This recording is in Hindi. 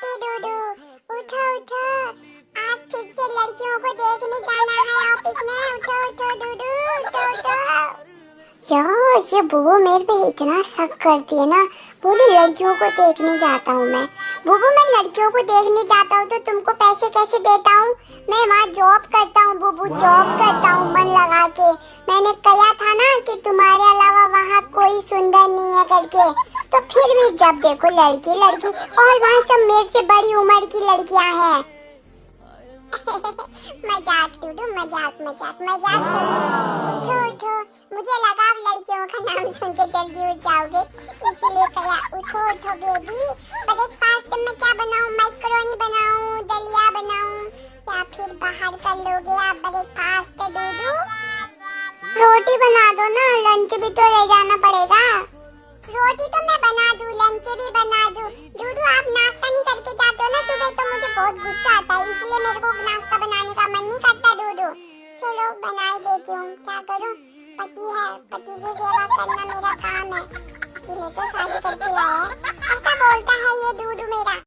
बेटी डूडू, उठो उठो, आज फिर से लड़कियों को देखने जाना है ऑफिस में। उठो उठो डूडू, उठो उठो। यार ये बुबू मेरे पे इतना शक करती है ना, बोली लड़कियों को देखने जाता हूँ मैं। बुबू मैं लड़कियों को देखने जाता हूँ तो तुमको पैसे कैसे देता हूँ? मैं वहाँ जॉब करता हूँ बुबू, जॉब करता हूँ मन लगा के। मैंने कहा था ना कि तुम्हारे अलावा वहाँ कोई सुंदर नहीं है करके, तो फिर भी जब देखो लड़की लड़की, और वहाँ सब मेरे से बड़ी उम्र की लड़कियाँ हैं। मजाक टूडू, मजाक मजाक मजाक। उठो उठो, मुझे लगा आप लड़कियों का नाम सुन के जल्दी उठ जाओगे, इसलिए कहा उठो उठो बेबी। ब्रेकफास्ट में क्या बनाऊं? मैक्रोनी बनाऊं, दलिया बनाऊं, या फिर बाहर कर लोगे आप ब्रेकफास्ट डूडू? रोटी बना दो ना, लंच भी तो ले जाना पड़ेगा। रोटी तो मैं बना दूं, लंच भी बना दूं। डूडू आप नाश्ता नहीं करके जाते हो ना सुबह, तो मुझे बहुत गुस्सा आता है, इसलिए मेरे को नाश्ता बनाने का मन नहीं करता डूडू। चलो बना ही देती हूँ, क्या करूँ, पति है, पति की सेवा करना मेरा काम है, इसीलिए तो शादी करके लाया है। ऐसा बोलता है ये डूडू मेरा।